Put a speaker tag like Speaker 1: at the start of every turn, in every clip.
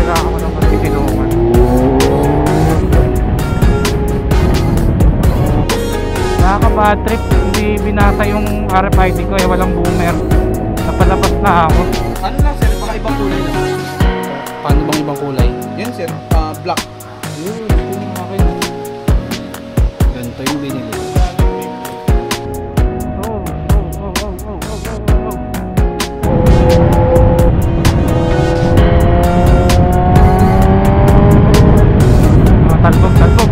Speaker 1: kailangan ko ng masisilungan. Nakaka-bad trip, hindi binasa yung RFID ko eh, walang boomer. Napalabas na ako.
Speaker 2: Ano lang sir, baka ibang kulay lang.
Speaker 3: Paano bang ibang kulay?
Speaker 2: Yan sir, black.
Speaker 3: Yun, ito yung akin. Ganito yung binili.
Speaker 1: Talbog. Talbog.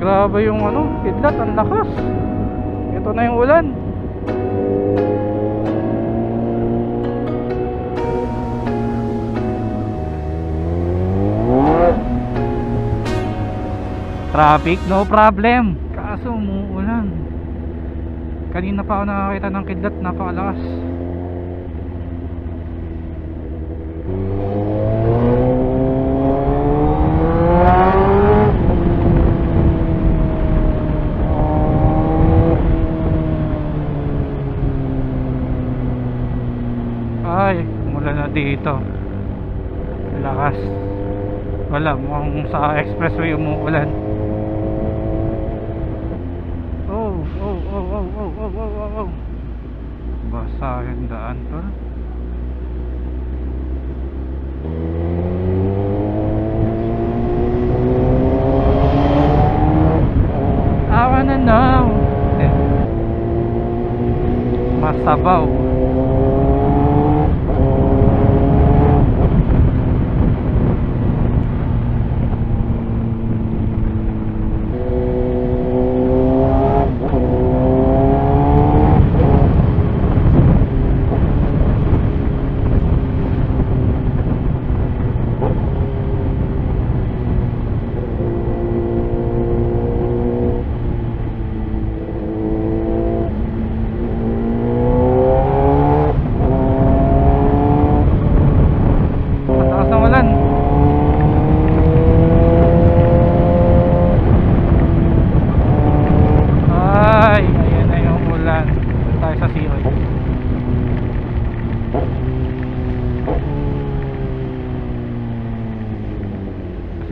Speaker 1: Grabe yung kidlat, ang lakas. Ito na yung ulan. Traffic, no problem. Kaso umuulan. Kanina pa ako nakakita ng kidlat, napakalakas. Ay, umulan na dito. Lakas. Wala, mukhang sa expressway umuulan. Basa yung daan to. I wanna know. Masabaw.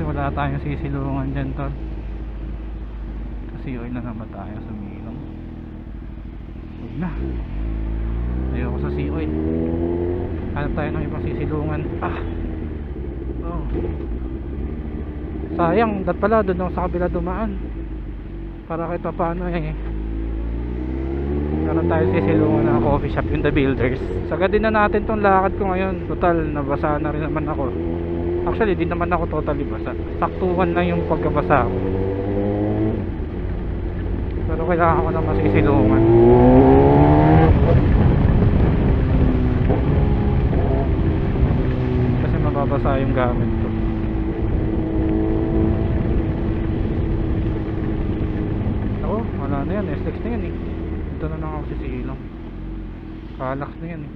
Speaker 1: Wala tayong sisilungan dyan tol, kasi oil na naman tayo sa milong. Huwag na, ayoko sa sea oil. Hanap tayo ng ibang sisilungan. Sayang, dat pala doon ako sa kabila dumaan para kahit pa paano meron tayo sisilungan na coffee shop, yung The Builders. Sagadin na natin tong lakad ko ngayon. Total, nabasa na rin naman ako. Actually, di naman ako totally basa. Saktuhan na yung pagkabasa ko. Pero kailangan ko na masisilungan. Kasi mababasa yung gamit ko. Ako, wala na yan. SLEX na yan eh. Dito na lang ako sisilong. Kalax na yan eh.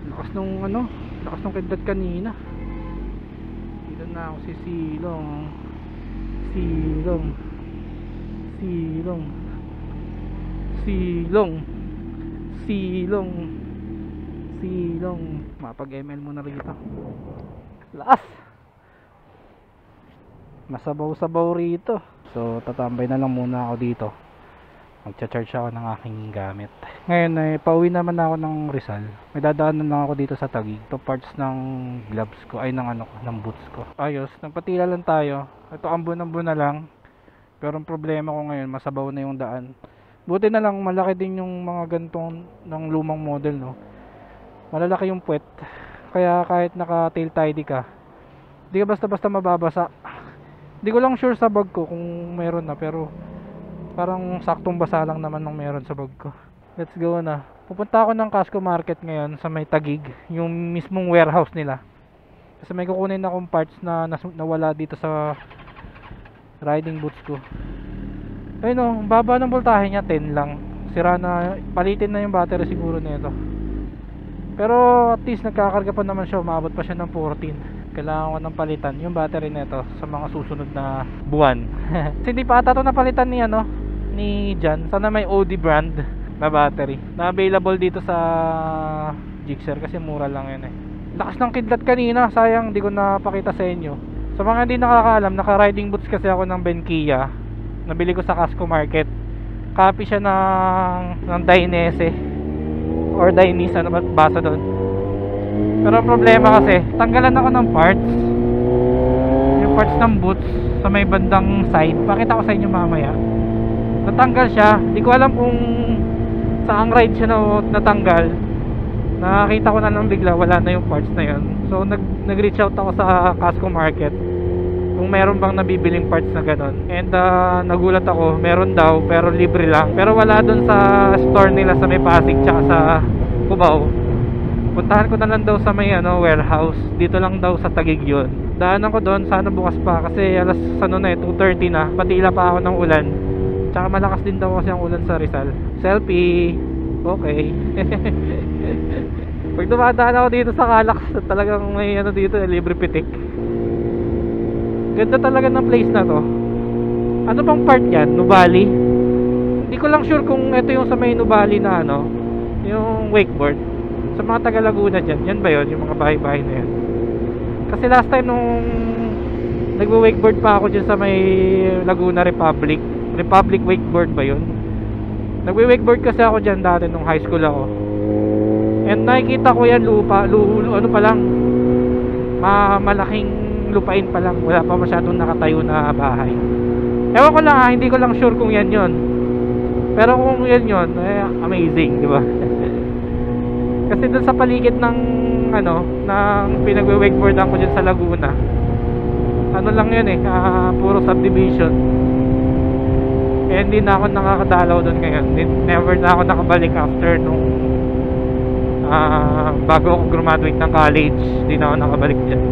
Speaker 1: Lakas nung lakas nung kidlat kanina. Dito na ako sisilong. Silong. Mapag-ML muna rito. Lakas. Masabaw-sabaw rito. So tatambay na lang muna ako dito. Magcha-charge ako ng aking gamit. Ngayon ay pauwi naman ako ng Rizal. May dadaanan lang ako dito sa Taguig. Ito parts ng gloves ko, ay ng boots ko. Ayos, nagpatila lang tayo. Ito ambon-ambon na lang. Pero ang problema ko ngayon, masabaw na yung daan. Buti na lang malaki din yung mga gantong ng lumang model, no. Malalaki yung puwet. Kaya kahit naka-tail tidy ka, hindi ka basta-basta mababasa. Hindi ko lang sure sa bag ko kung meron na, pero parang saktong basa lang naman ng meron sa bag ko. Let's go na. Pupunta ako ng Casco Market ngayon sa may Taguig, yung mismong warehouse nila. Kasi may kukunin akong parts na nawala dito sa riding boots ko. Ayun o, baba ng voltahe niya, 10 lang. Sira na, palitin na yung battery siguro nito. Pero at least nagkakarga pa naman siya, umabot pa siya ng 14. kailangan ko ng palitan yung battery nito sa mga susunod na buwan. Kasi hindi pa ata ito napalitan ni ni Jan. Sana may OD brand na battery na available dito sa Gixxer kasi mura lang yun Lakas ng kidlat kanina, sayang di ko napakita sa inyo. Sa mga hindi nakakaalam, naka riding boots kasi ako ng Benkia. Nabili ko sa Casco Market. Copy siya ng Dainese or Dainese, ano ba basa doon. Pero ang problema kasi, tanggalan ako ng parts. Yung parts ng boots sa may bandang side. Pakita ko sa inyo mamaya. Natanggal siya. Di ko alam kung saang ride siya natanggal. Nakakita ko na lang bigla, wala na yung parts na yun. So nag-reach out ako sa Casco Market kung meron bang nabibiling parts na ganon. And nagulat ako, meron daw pero libre lang. Pero wala dun sa store nila sa may Pasig tsaka sa Cubao. Puntahan ko na lang daw sa may warehouse. Dito lang daw sa Taguig yun. Daanan ko doon, sana bukas pa kasi alas 2:30 na. Patila pa ako ng ulan. Tsaka malakas din daw kasi ang ulan sa Rizal. Selfie. Okay. Pag dumadaan ako dito sa Calax, talagang may dito, libre pitik. Ganda talaga ng place na to. Ano bang part yan? Nubali? Hindi ko lang sure kung ito yung sa may Nubali na yung wakeboard. Sa mga taga Laguna dyan, yan ba yun? Yung mga bahay-bahay na yan. Kasi last time nung nagwa-wakeboard pa ako dyan sa may Laguna Republic wakeboard ba yun? Nagwa-wakeboard kasi ako dyan dati nung high school ako. And nakikita ko yan ano pa lang, malaking lupain pa lang, wala pa masyadong nakatayo na bahay. Ewan ko lang hindi ko lang sure kung yan yon. Pero kung yan yon, amazing, di ba? Kasi dun sa paligid ng ng pinagwe-wakeboardan ko dyan sa Laguna, lang yun puro subdivision. Hindi na ako nakakadalaw doon ngayon. Never na ako nakabalik after nung bago ako graduate ng college. Hindi na ako nakabalik dyan.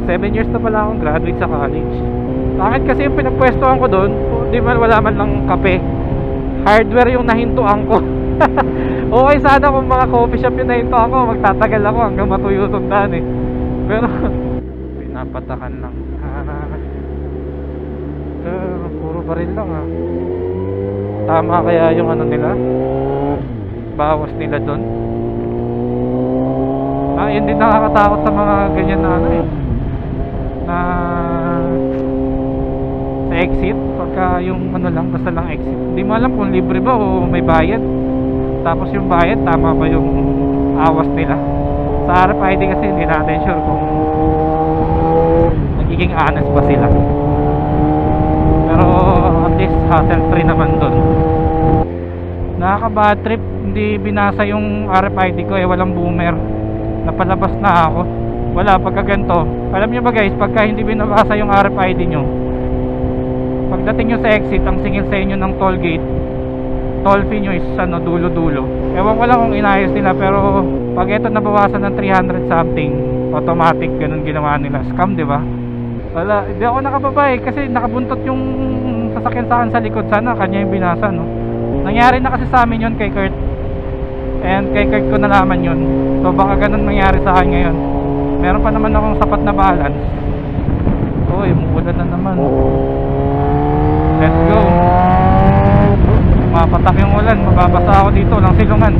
Speaker 1: 7 years na pala akong graduate sa college. Bakit kasi yung pinagpwestohan ko doon, wala man lang kape. Hardware yung nahintuan ko. Okay sana kung mga coffee shop yung nahintuan ko, magtatagal ako hanggang matuyo tundaan Pero pinapatakan lang. Puro baril lang Tama kaya yung nila, bawas nila doon. Yun din nakakatakot sa mga ganyan na na sa exit, pagka yung lang, basta lang exit, hindi mo alam kung libre ba o may bayad. Tapos yung bayad, tama ba yung awas nila. Sa RFID kasi hindi natin sure kung nagiging honest ba sila. Pero at least hassle free naman doon. Nakaka-bad trip, hindi binasa yung RFID ko walang boomer. Napalabas na ako. Wala pagka ganito. Alam nyo ba guys, pagka hindi binabasa yung RFID nyo, pagdating nyo sa exit, ang singil sa inyo ng toll gate, toll fee nyo is dulo-dulo. Ewan ko lang kung inayos nila, pero pag ito nabawasan ng 300 something, automatic ganun ginawa nila. Scam, di ba? Wala, hindi ako nakababa kasi nakabuntot yung sasakyan sa akin sa likod. Sana kanya yung binasa Nangyari na kasi sa amin yun kay Kurt. And kay Kurt ko nalaman yun. So baka ganun mangyari sa akin ngayon. Meron pa naman akong sapat na balance. Uy, umuulan na naman. Let's go. Mapatak yung ulan, mababasa ako dito ng silungan.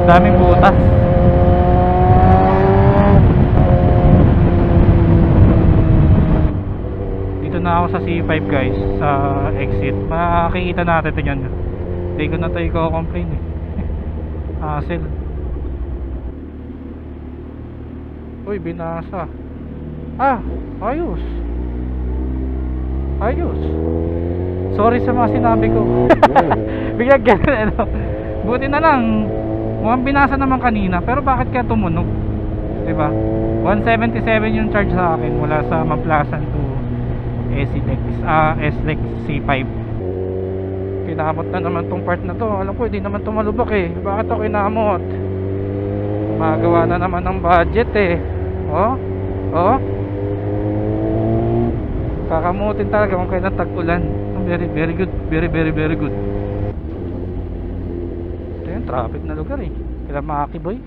Speaker 1: Daming butas. Dito na ako sa C5 guys, sa exit. Makikita natin ito yan. Hindi ko na tayo i-complain hassle. Uy, binasa. Ah, ayos. Ayos. Sorry sa mga sinabi ko. Bigla ganun, ano. Buti na lang. Mukhang binasa naman kanina. Pero bakit kaya tumunog? Diba? 177 yung charge sa akin mula sa Maplasan to SLEX C5. Kinamot na naman tong part na to. Alam ko, hindi naman tumalubak eh. Bakit ako kinamot? Magawa na naman ng budget eh. Oh? Oh? Kakamutin talaga kung kailan tag-ulan. Very, very good. Very, very, very good. Ito yung traffic na lugar eh. Kailan makakiboy.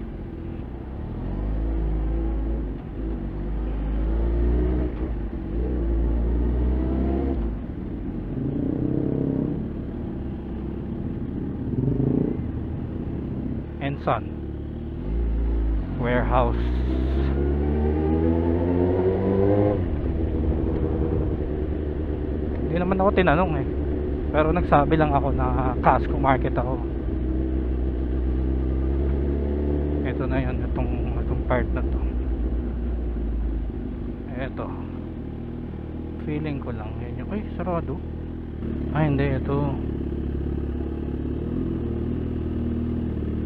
Speaker 1: And Son Warehouse. Hindi naman ako tinanong eh, pero nagsabi lang ako na Casco Market ako. Ito na yun, itong part na to. Ito, feeling ko lang yun yung, ay sarado. Ay hindi, ito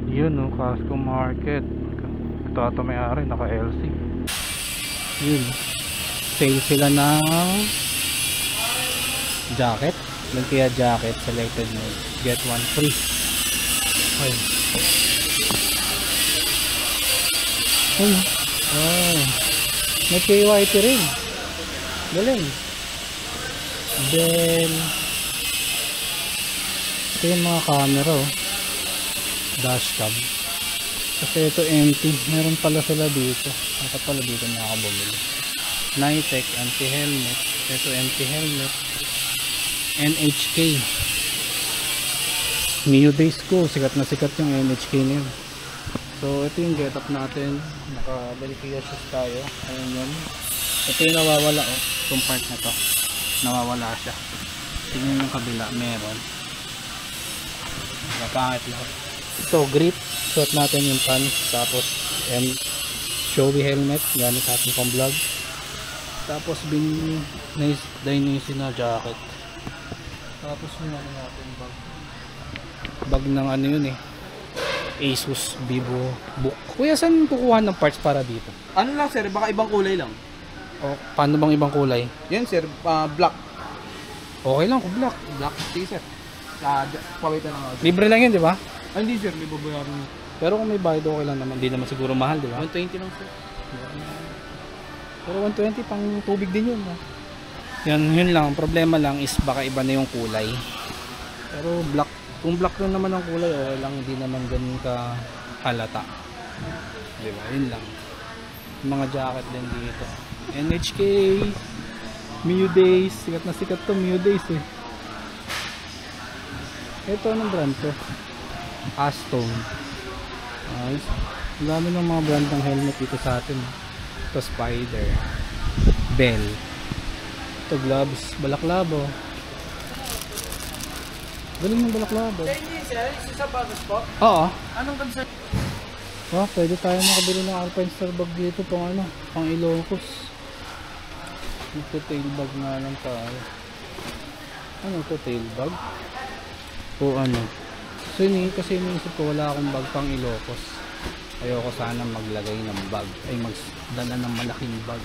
Speaker 1: yun no, Casco Market. Ito ata may-ari, naka LC. Yun, sale sila ng jacket, Lumpia jacket, selected mode, get one free. Ay. Ay. Oh. May KYT rin. Galing. Then ito yung mga camera oh. Dashcam. Kasi ito empty. Meron pala sila dito. Dapat pala dito nakakabumili. Nitec, anti-helmet. Ito anti-helmet. NHK. Mio Days ko. Sikat na sikat yung NHK na yun. So ito yung get up natin. Naka-Belkia shoes tayo. Ayun yun. Ito yung nawawala oh. Itong part na to. Nawawala siya. Tingnan yung kabila. Meron. Napangit lang. So grip, suot natin yung pants, tapos showy helmet, gamit natin pang vlog, tapos Dainese na jacket, tapos yung ano natin bag ng ano yun eh, Asus Vivo Book. Kuya, saan kukuha ng parts para dito?
Speaker 2: Ano lang sir, baka ibang kulay lang.
Speaker 1: O paano bang ibang kulay?
Speaker 2: Yan sir, black.
Speaker 1: Okay lang kung black.
Speaker 2: Black t-shirt. Pawitan lang ako.
Speaker 1: Libre lang yun, di ba?
Speaker 2: Ah, hindi sir, may babayaran mo.
Speaker 1: Pero kung may bayad okay lang naman, di naman siguro mahal, di ba?
Speaker 2: 120 lang sir.
Speaker 1: Pero 120 pang tubig din yun. Yun lang. Ang problema lang is baka iba na yung kulay. Pero black, kung black lang naman ang kulay, okay lang, hindi naman ganun ka halata. Diba? Yun lang. Yung mga jacket din dito. NHK, Mio Days. Sikat na sikat to, Mio Days eh. Ito, anong brand to? Aston. Ayos. Ang dami ng mga brand ng helmet dito sa atin. Ito Spider, Bell. Ito gloves, Balaklavo. Galing ng Balaklavo.
Speaker 2: Hindi sir, sa Bagus po?
Speaker 1: Oo.
Speaker 2: Anong concern?
Speaker 1: Pwede tayo makabili ng Alpine Star bag dito pang ano, pang Ilocos. Ito tail bag nga lang tayo. Ano ito, tail bag? O ano? So kasi iniisip ko wala akong bag pang Ilocos. Ayoko sana maglagay ng bag, ay magdala ng malaking bag.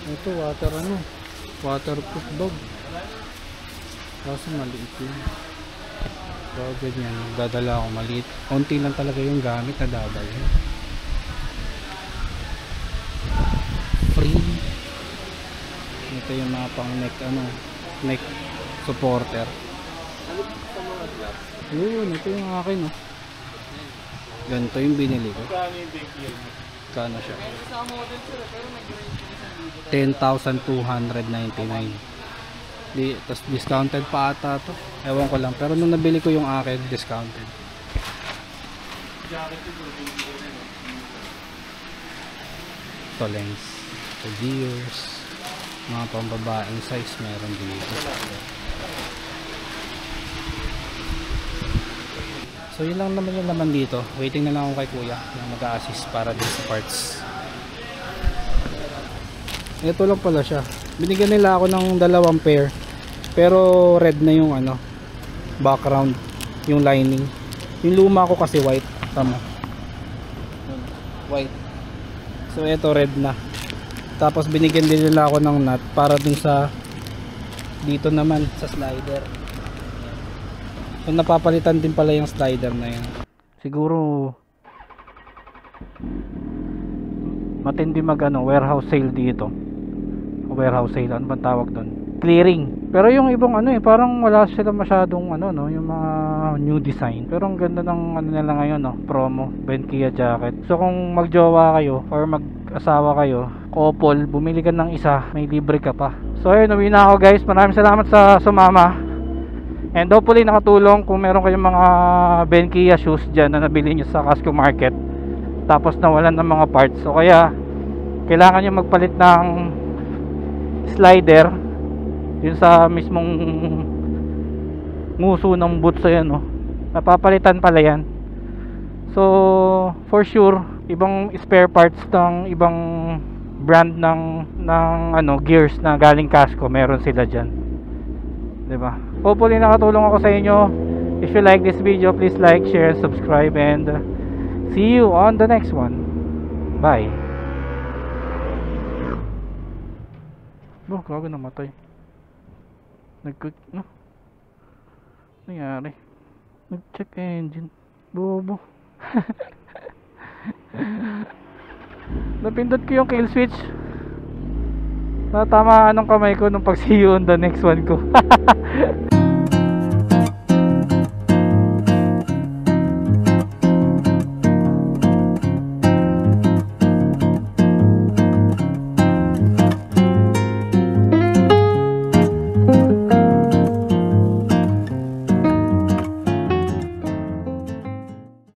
Speaker 1: Ito waterproof bag. Kaso maliit yun. So ganyan, dadala ako maliit. Konti lang talaga yung gamit na dadala. Free. Ito yung mga pang neck supporter. Yun, ito yung akin oh. Ganito yung binili ko. Kano siya? 10,299. Tapos discounted pa ata to. Ewan ko lang. Pero nung nabili ko yung akin, discounted. Ito lens. Ito gears. Mga pambabaeng size meron dito. So yun lang naman yung laman dito. Waiting na lang ako kay kuya na mag-a-assist para din sa parts. Ito lang pala siya. Binigyan nila ako ng 2 pair. Pero red na yung ano, background, yung lining. Yung luma ko kasi white. Tama. White. So ito red na. Tapos binigyan din nila ako ng nut para dun sa dito naman sa slider. So napapalitan din pala yung slider na yun. Siguro matindi mag ano, warehouse sale dito. Warehouse sale, ano bang tawag doon? Clearing. Pero yung ibang ano parang wala sila masyadong ano no, yung mga new design. Pero ang ganda ng ano nila ngayon no, promo, Benkia jacket. So kung magjowa kayo or mag-asawa kayo, couple, bumili ka ng isa, may libre ka pa. So ayun, uwi na ako guys. Maraming salamat sa sumama. And hopefully nakatulong kung meron kayong mga Benkia shoes dyan na nabili nyo sa Casco Market tapos nawalan ng mga parts. So kaya kailangan nyo magpalit ng slider yun sa mismong nguso ng boots. Ayan no, napapalitan pala yan. So for sure ibang spare parts ng ibang brand ng ano gears na galing Casco meron sila dyan, diba? Hopefully nakatulong ako sa inyo. If you like this video, please like, share, subscribe, and see you on the next one. Bye. Oh, gago, namatay. No? Nangyari? Nag-check engine. Bobo. Napindot ko yung kill switch. Natamaan ng kamay ko nung pag see you on the next one ko.